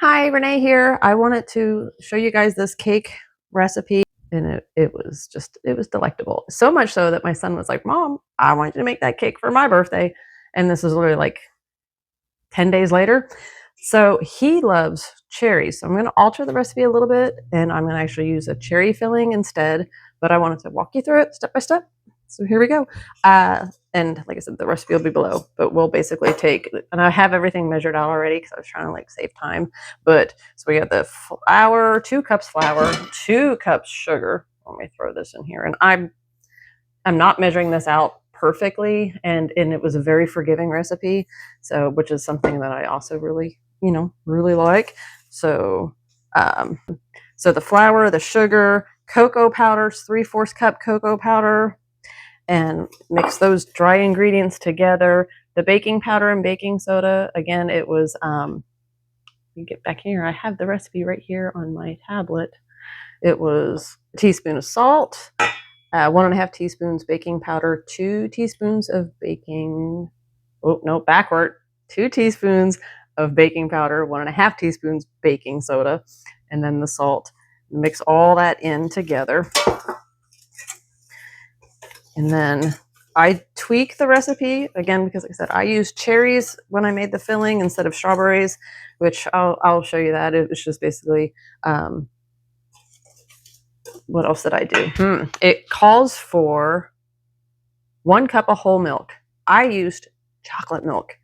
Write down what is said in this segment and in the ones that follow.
Hi, Renee here. I wanted to show you guys this cake recipe, and it was delectable. So much so that my son was like, "Mom, I want you to make that cake for my birthday." And this is literally like 10 days later. So he loves cherries. So I'm going to alter the recipe a little bit, and I'm going to actually use a cherry filling instead, but I wanted to walk you through it step by step. So here we go. And like I said, the recipe will be below, but we'll basically take, and I have everything measured out already because I was trying to like save time. But so we got the flour, 2 cups flour, 2 cups sugar. Let me throw this in here. And I'm not measuring this out perfectly, and it was a very forgiving recipe, so which is something that I also really really like. So so the flour, the sugar, cocoa powder, 3/4 cup cocoa powder, and mix those dry ingredients together. The baking powder and baking soda, again, it was let me get back here. I have the recipe right here on my tablet. It was a teaspoon of salt, 1.5 teaspoons baking powder, 2 teaspoons of baking, oh no, backward, 2 teaspoons of baking powder, 1.5 teaspoons baking soda, and then the salt. Mix all that in together. And then I tweak the recipe again because, like I said, I used cherries when I made the filling instead of strawberries, which I'll show you that. It was just basically, what else did I do? It calls for 1 cup of whole milk. I used chocolate milk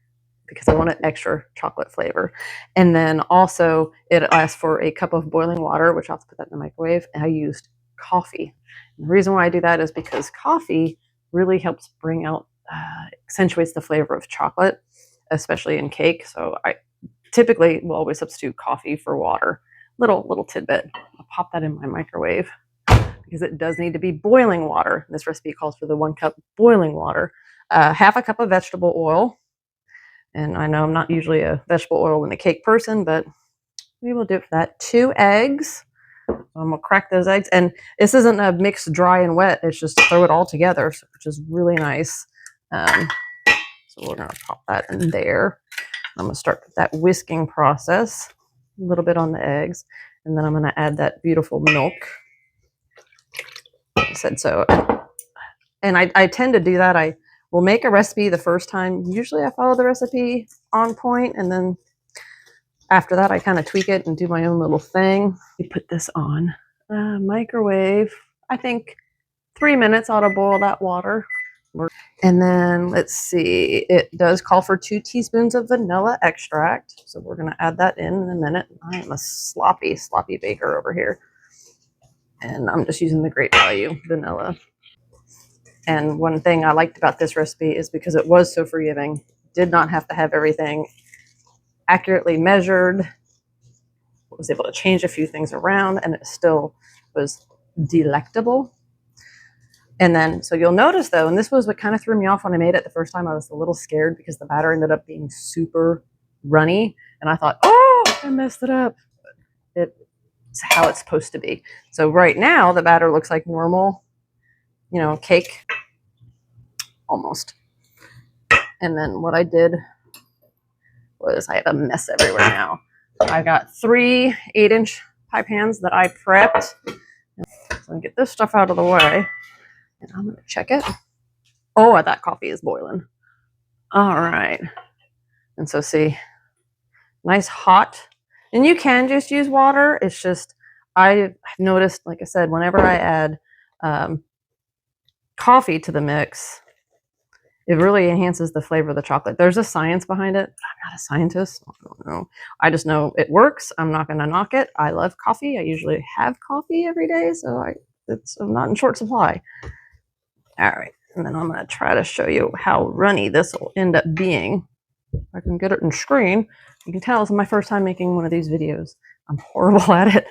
because I wanted extra chocolate flavor. And then also it asks for a cup of boiling water, which I'll have to put that in the microwave. And I used coffee. And the reason why I do that is because coffee really helps bring out, accentuates the flavor of chocolate, especially in cake. So I typically will always substitute coffee for water. Little tidbit. I'll pop that in my microwave because it does need to be boiling water. This recipe calls for the 1 cup boiling water. 1/2 cup of vegetable oil. And I know I'm not usually a vegetable oil and a cake person, but we will do it for that. 2 eggs. I'm gonna crack those eggs, and this isn't a mix dry and wet. It's just throw it all together, which is really nice. So we're gonna pop that in there. I'm gonna start that whisking process, a little bit on the eggs, and then I'm gonna add that beautiful milk. Like I said, so, and I tend to do that. I will make a recipe the first time. Usually I follow the recipe on point, and then after that I kind of tweak it and do my own little thing. We put this on microwave. I think 3 minutes ought to boil that water. And then let's see, it does call for 2 teaspoons of vanilla extract. So we're gonna add that in a minute. I am a sloppy baker over here. And I'm just using the Great Value vanilla. And one thing I liked about this recipe is because it was so forgiving, did not have to have everything accurately measured, was able to change a few things around, and it still was delectable. And then, so you'll notice though, and this was what kind of threw me off when I made it the first time, I was a little scared because the batter ended up being super runny. And I thought, oh, I messed it up. It's how it's supposed to be. So right now the batter looks like normal, cake, almost. And then what I did was I have a mess everywhere now. I got 3 8-inch pie pans that I prepped. So I get this stuff out of the way, and I'm going to check it. Oh, that coffee is boiling. All right. And so see, nice hot. And you can just use water. It's just, I've noticed, like I said, whenever I add coffee to the mix, it really enhances the flavor of the chocolate. There's a science behind it, but I'm not a scientist. I don't know. I just know it works. I'm not going to knock it. I love coffee. I usually have coffee every day, so I'm not in short supply. All right. And then I'm going to try to show you how runny this will end up being. If I can get it in screen. You can tell it's my first time making one of these videos. I'm horrible at it.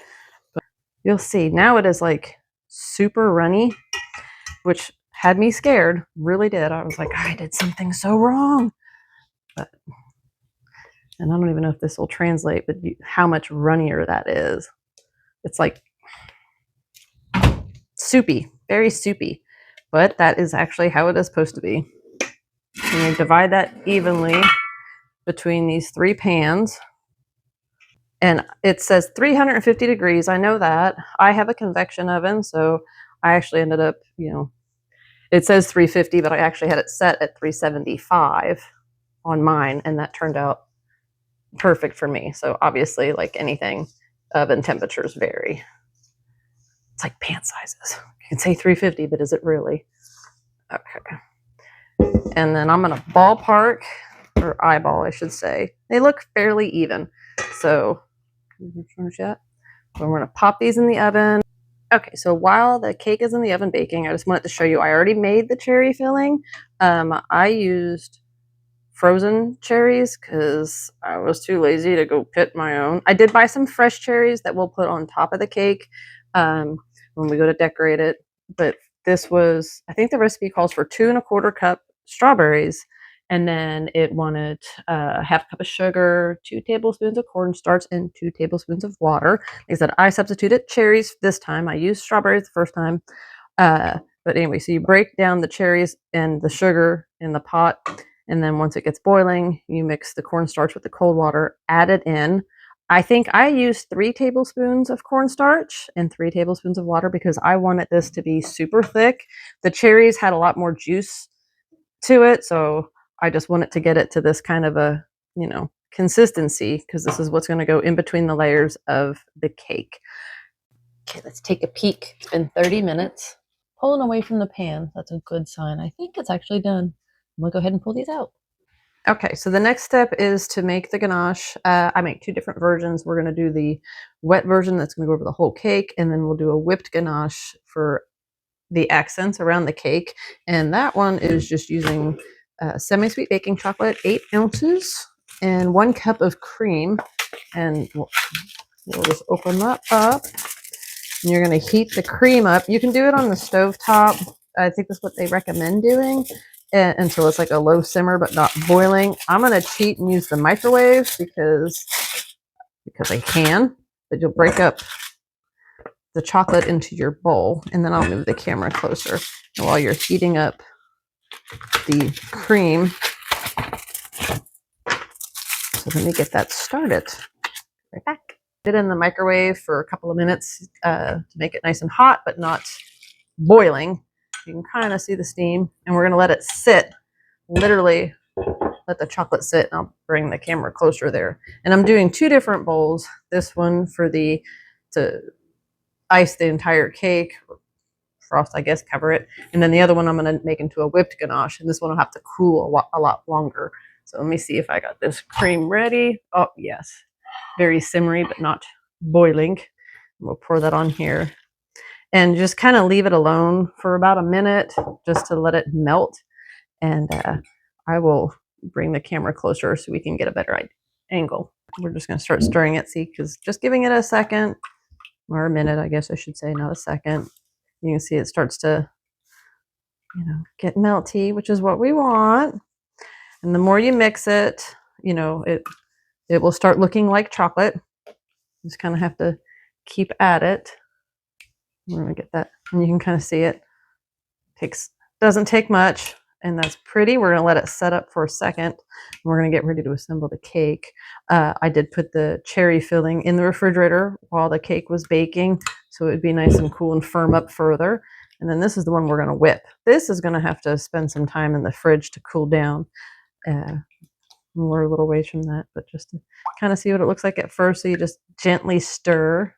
But you'll see. Now it is like super runny, which had me scared. Really did. I was like, I did something so wrong. And I don't even know if this will translate, but how much runnier that is. It's like soupy, very soupy. But that is actually how it is supposed to be. And you divide that evenly between these 3 pans. And it says 350 degrees. I know that. I have a convection oven, so I actually ended up, it says 350, but I actually had it set at 375 on mine, and that turned out perfect for me. So obviously, like anything, oven temperatures vary. It's like pant sizes. You can say 350, but is it really? Okay. And then I'm going to ballpark, or eyeball, I should say. They look fairly even. So, we're going to pop these in the oven. Okay, so while the cake is in the oven baking, I just wanted to show you, I already made the cherry filling. I used frozen cherries because I was too lazy to go pit my own. I did buy some fresh cherries that we'll put on top of the cake when we go to decorate it. But this was, I think the recipe calls for 2¼ cup strawberries. And then it wanted a ½ cup of sugar, 2 tablespoons of cornstarch, and 2 tablespoons of water. Like I said, I substituted cherries this time. I used strawberries the first time. But anyway, so you break down the cherries and the sugar in the pot. And then once it gets boiling, you mix the cornstarch with the cold water, add it in. I think I used 3 tablespoons of cornstarch and 3 tablespoons of water because I wanted this to be super thick. The cherries had a lot more juice to it, so I just wanted to get it to this kind of a, consistency, because this is what's going to go in between the layers of the cake. Okay, let's take a peek. It's been 30 minutes. Pulling away from the pan, that's a good sign. I think it's actually done. I'm going to go ahead and pull these out. Okay, so the next step is to make the ganache. I make 2 different versions. We're going to do the wet version that's going to go over the whole cake, and then we'll do a whipped ganache for the accents around the cake. And that one is just using semi-sweet baking chocolate, 8 ounces, and 1 cup of cream. And we'll just open that up. And you're going to heat the cream up. You can do it on the stove top. I think that's what they recommend doing until it's like a low simmer but not boiling. I'm going to cheat and use the microwave because I can, but you'll break up the chocolate into your bowl, and then I'll move the camera closer. And while you're heating up the cream, so let me get that started. Right back. Put it in the microwave for a couple of minutes to make it nice and hot, but not boiling. You can kind of see the steam, and we're going to let it sit. Literally, let the chocolate sit. And I'll bring the camera closer there. And I'm doing 2 different bowls. This one for to ice the entire cake, frost, I guess, cover it. And then the other one I'm going to make into a whipped ganache, and this one will have to cool a lot longer. So let me see if I got this cream ready. Oh, yes. Very simmery, but not boiling. We'll pour that on here. And just kind of leave it alone for about a minute just to let it melt. And I will bring the camera closer so we can get a better angle. We're just going to start stirring it, see, because just giving it a second, or a minute, I guess I should say, not a second. You can see it starts to, get melty, which is what we want. And the more you mix it, it will start looking like chocolate. Just kind of have to keep at it. We're going to get that, and you can kind of see it. Doesn't take much, and that's pretty. We're going to let it set up for a second. We're going to get ready to assemble the cake. I did put the cherry filling in the refrigerator while the cake was baking, so it would be nice and cool and firm up further. And then this is the one we're going to whip. This is going to have to spend some time in the fridge to cool down. We're a little ways from that, but just to kind of see what it looks like at first. So you just gently stir.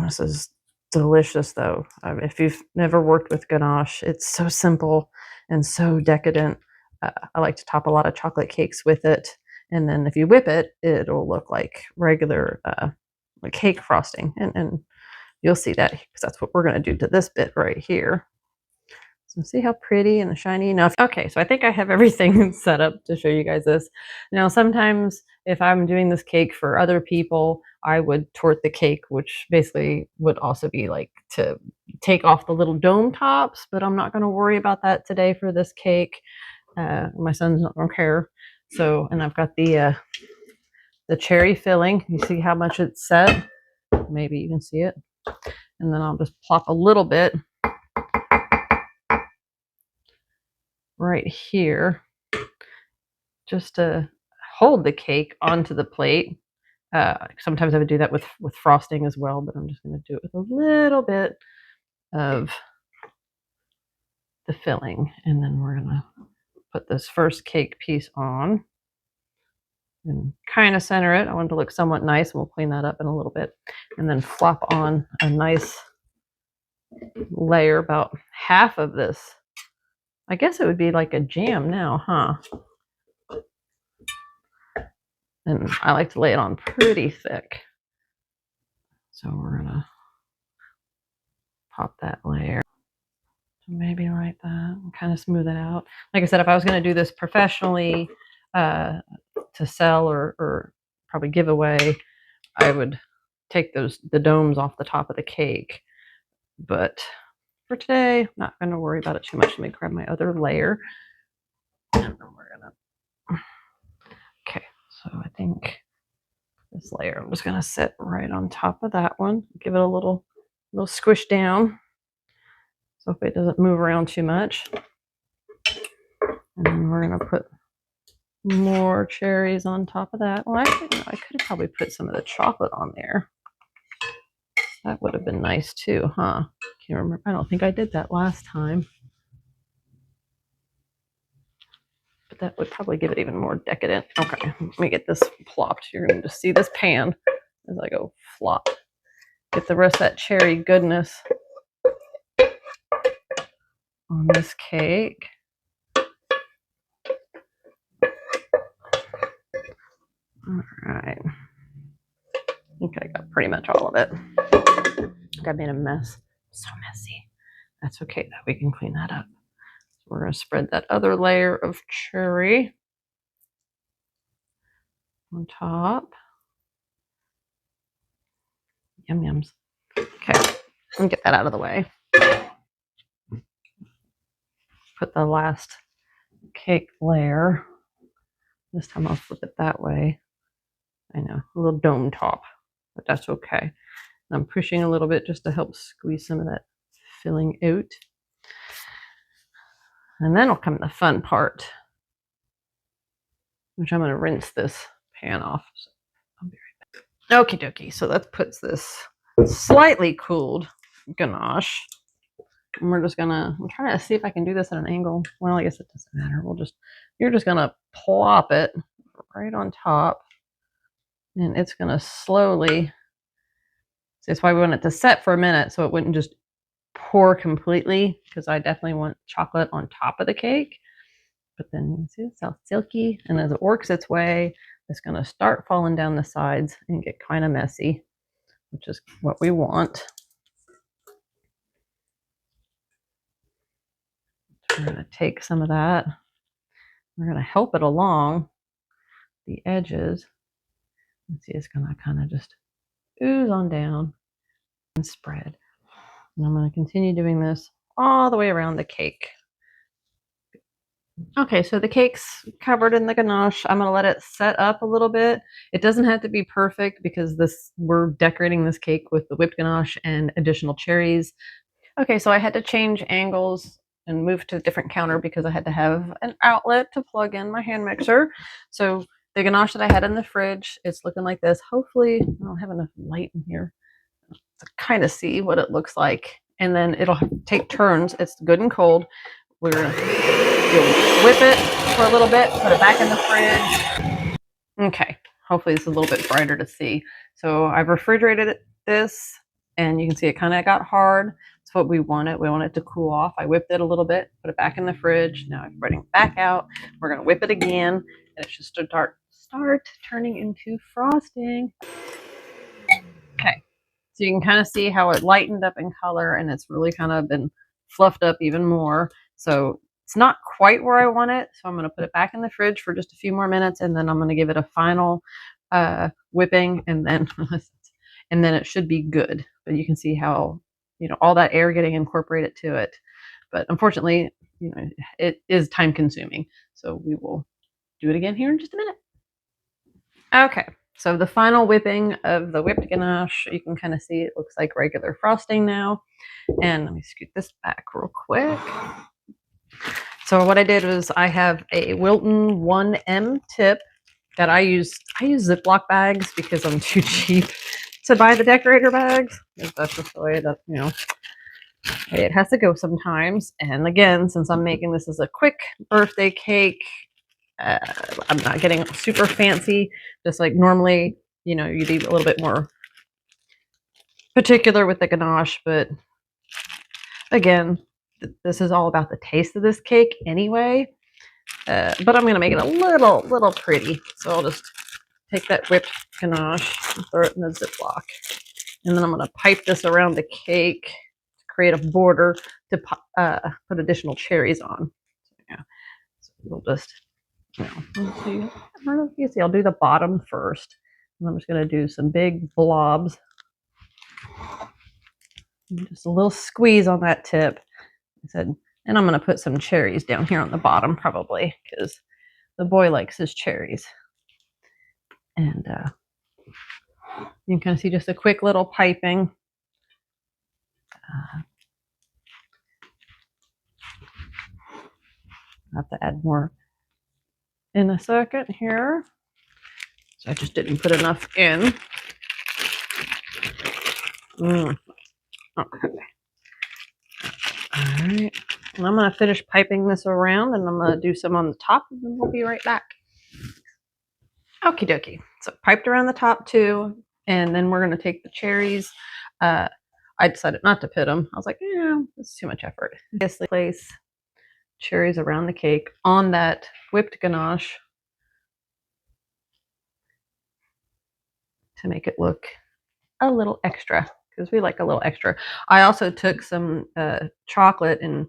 This is delicious, though. If you've never worked with ganache, it's so simple and so decadent. I like to top a lot of chocolate cakes with it, and then if you whip it, it'll look like regular like cake frosting, and you'll see that because that's what we're going to do to this bit right here. So see how pretty and shiny enough. Okay, so I think I have everything set up to show you guys this. Now, sometimes if I'm doing this cake for other people, I would torte the cake, which basically would also be like to take off the little dome tops, but I'm not going to worry about that today for this cake. My son's not going to care. So, and I've got the cherry filling. You see how much it's set? Maybe you can see it. And then I'll just plop a little bit right here just to hold the cake onto the plate. Sometimes I would do that with frosting as well, but I'm just going to do it with a little bit of the filling. And then we're going to put this first cake piece on and kind of center it. I want it to look somewhat nice, and we'll clean that up in a little bit. And then flop on a nice layer, about half of this. I guess it would be like a jam now, huh? And I like to lay it on pretty thick. So we're gonna pop that layer. So maybe like that, and kind of smooth it out. Like I said, if I was gonna do this professionally to sell or probably give away, I would take the domes off the top of the cake. But for today, I'm not gonna worry about it too much. Let me grab my other layer. And then we're gonna, okay, so I think this layer I'm just gonna set right on top of that one. Give it a little squish down so if it doesn't move around too much. And then we're gonna put more cherries on top of that. Well, actually, no, I could have probably put some of the chocolate on there. That would have been nice too, huh? Can't remember. I don't think I did that last time. But that would probably give it even more decadent. Okay, let me get this plopped. You're gonna just see this pan as I go flop. Get the rest of that cherry goodness on this cake. All right. I think I got pretty much all of it. I made a mess. So messy. That's okay though. We can clean that up. So we're going to spread that other layer of cherry on top. Yum yums. Okay. And get that out of the way. Put the last cake layer. This time I'll flip it that way. I know, a little dome top, but that's okay. I'm pushing a little bit just to help squeeze some of that filling out. And then will come the fun part, which I'm going to rinse this pan off. So I'll be right back. Okie dokie. So that puts this slightly cooled ganache. And we're just going to, I'm trying to see if I can do this at an angle. Well, I guess it doesn't matter. You're just going to plop it right on top. And it's going to slowly, that's why we want it to set for a minute so it wouldn't just pour completely, because I definitely want chocolate on top of the cake. But then you can see it's all silky, and as it works its way, it's going to start falling down the sides and get kind of messy, which is what we want. So we're going to take some of that. We're going to help it along the edges. And see, it's going to kind of just ooze on down and spread. And I'm going to continue doing this all the way around the cake. Okay, so the cake's covered in the ganache. I'm going to let it set up a little bit. It doesn't have to be perfect because we're decorating this cake with the whipped ganache and additional cherries. Okay, so I had to change angles and move to a different counter because I had to have an outlet to plug in my hand mixer. So the ganache that I had in the fridge, it's looking like this. Hopefully, I don't have enough light in here to kind of see what it looks like. And then it'll take turns. It's good and cold. We're going to whip it for a little bit, put it back in the fridge. Okay, hopefully it's a little bit brighter to see. So I've refrigerated this, and you can see it kind of got hard. That's what we want it. We want it to cool off. I whipped it a little bit, put it back in the fridge. Now I'm bringing it back out. We're going to whip it again, and it should start turning into frosting. Okay, so you can kind of see how it lightened up in color, and it's really kind of been fluffed up even more. So it's not quite where I want it. So I'm going to put it back in the fridge for just a few more minutes, and then I'm going to give it a final whipping, and then it should be good. But you can see how, all that air getting incorporated to it. But unfortunately, it is time consuming. So we will do it again here in just a minute. Okay. So the final whipping of the whipped ganache, you can kind of see it looks like regular frosting now. And let me scoot this back real quick. So what I did was I have a Wilton 1M tip. that I use Ziploc bags because I'm too cheap to buy the decorator bags. That's just the way that, it has to go sometimes. And again, since I'm making this as a quick birthday cake, I'm not getting super fancy. Just like normally, you'd be a little bit more particular with the ganache, but again, this is all about the taste of this cake anyway. But I'm gonna make it a little pretty. So I'll just take that whipped ganache and throw it in the Ziploc. And then I'm gonna pipe this around the cake to create a border to put additional cherries on. Yeah. So we'll just, let's see. I don't know if you see, I'll do the bottom first. And I'm just gonna do some big blobs. Just a little squeeze on that tip. I said, and I'm going to put some cherries down here on the bottom probably because the boy likes his cherries. And you can kind of see just a quick little piping. I have to add more in a second here. So I just didn't put enough in. Okay. All right. And I'm going to finish piping this around and I'm going to do some on the top and then we'll be right back. Okie dokie. So piped around the top too. And then we're going to take the cherries. I decided not to pit them. I was like, it's too much effort. Just place cherries around the cake on that whipped ganache to make it look a little extra because we like a little extra. I also took some chocolate and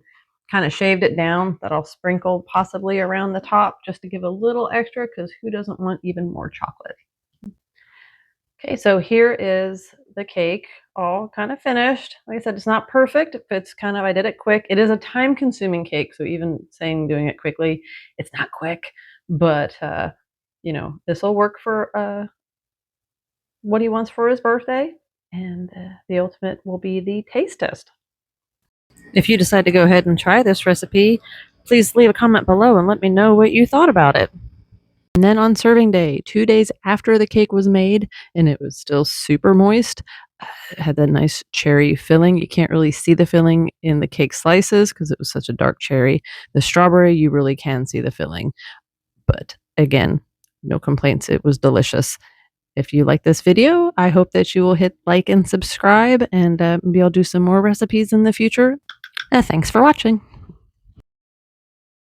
kind of shaved it down that I'll sprinkle possibly around the top just to give a little extra because who doesn't want even more chocolate? Okay, so here is the cake all kind of finished. Like I said, it's not perfect. It's kind of, I did it quick. It is a time consuming cake. So even saying doing it quickly, it's not quick, but this will work for what he wants for his birthday. And the ultimate will be the taste test. If you decide to go ahead and try this recipe, please leave a comment below and let me know what you thought about it. And then on serving day, 2 days after the cake was made and it was still super moist, it had that nice cherry filling. You can't really see the filling in the cake slices because it was such a dark cherry. The strawberry, you really can see the filling. But again, no complaints. It was delicious. If you like this video, I hope that you will hit like and subscribe and maybe I'll do some more recipes in the future. Thanks for watching.